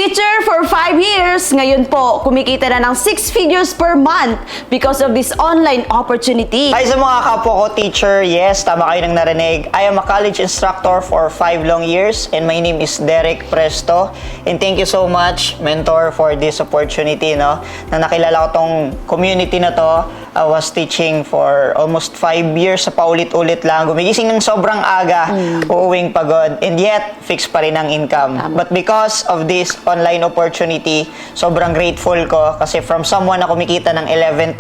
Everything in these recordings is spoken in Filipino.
Teacher for 5 years, ngayon po kumikita na ng 6 figures per month because of this online opportunity. Hi sa mga kapwa ko teacher, yes, tama kayo nang narinig. I am a college instructor for 5 long years and my name is Derek Presto. And thank you so much, mentor, for this opportunity, no? Na nakilala ko tong community na to. I was teaching for almost 5 years sa paulit-ulit lang. Gumigising ng sobrang aga, uuwing pagod, and yet, fix pa rin ang income. But because of this online opportunity, sobrang grateful ko kasi from someone na kumikita ng 11,000,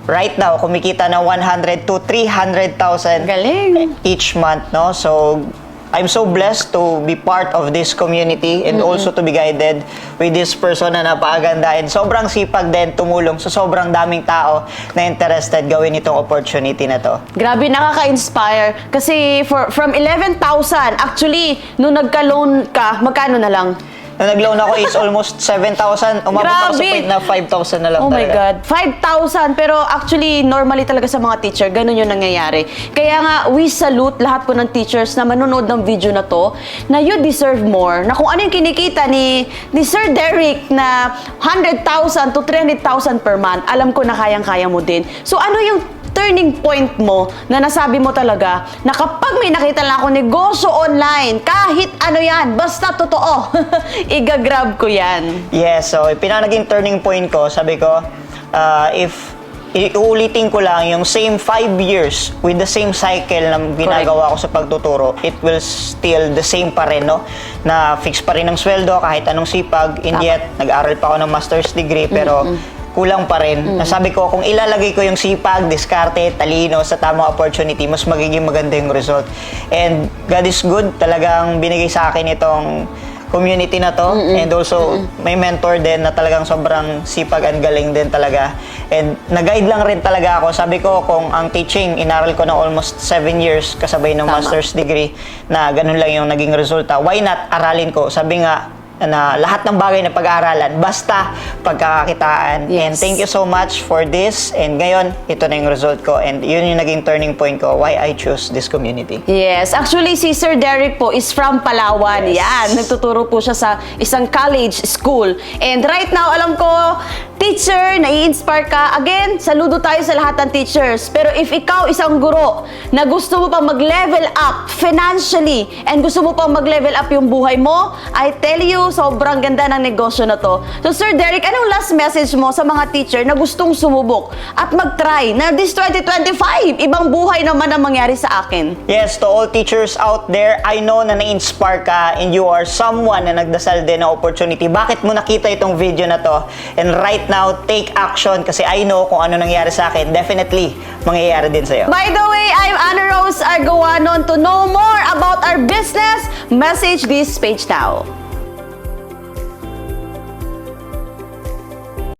right now, kumikita ng 100 to 300,000 Galing! each month, no? So, I'm so blessed to be part of this community and also to be guided with this person na napakaganda and sobrang sipag din tumulong sa sobrang daming tao na interested gawin itong opportunity na to. Grabe, nakaka-inspire. Kasi from 11,000, actually, nung nagka-loan ka, magkano na lang? Nung nag-loan ako is almost 7,000. Umabot ako sa Grabe! point na 5,000 na lang Oh my talaga. God. 5,000. Pero actually, normally talaga sa mga teacher, ganun yung nangyayari. Kaya nga, we salute lahat po ng teachers na manonood ng video na to, na you deserve more. Na kung ano yung kinikita ni Sir Derek na 100,000 to 300,000 per month, alam ko na kayang-kaya mo din. So ano yung turning point mo na nasabi mo talaga na kapag may nakita lang ako negosyo online, kahit ano yan, basta totoo, igagrab ko yan. Yes, so naging turning point ko, sabi ko, if iuulitin ko lang yung same 5 years with the same cycle na ginagawa ko sa pagtuturo, it will still the same pa rin, no? Na fix pa rin ang sweldo kahit anong sipag, and yet, nag-aaral pa ako ng master's degree, pero kulang pa rin. Nasabi ko, kung ilalagay ko yung sipag, diskarte, talino sa tamang opportunity, mas magiging maganda yung result. And God is good, talagang binigay sa akin itong community na to, and also may mentor din na talagang sobrang sipag and galing din talaga. And nag-guide lang rin talaga ako. Sabi ko, kung ang teaching, inaral ko na almost 7 years kasabay ng master's degree, na ganun lang yung naging resulta, why not aralin ko? Sabi nga, na lahat ng bagay na pag-aaralan, basta pagkakakitaan. Yes. And thank you so much for this. And ngayon, ito na yung result ko. And yun yung naging turning point ko, why I choose this community. Yes. Actually, si Sir Derek po is from Palawan. Yes. Yan. Nagtuturo po siya sa isang college school. And right now, alam ko, teacher, nai-inspire ka. Again, saludo tayo sa lahat ng teachers. Pero if ikaw isang guro na gusto mo pang mag-level up financially and gusto mo pang mag-level up yung buhay mo, I tell you, sobrang ganda ng negosyo na to. So, Sir Derek, anong last message mo sa mga teacher na gustong sumubok at mag-try na this 2025, ibang buhay naman ang mangyari sa akin? Yes, to all teachers out there, I know na na-inspire ka and you are someone na nagdasal din ng opportunity. Bakit mo nakita itong video na to? And right now, take action kasi I know kung ano nangyari sa akin. Definitely, mangyayari din sa'yo. By the way, I'm Ana Rose Arguanon. To know more about our business, message this page now.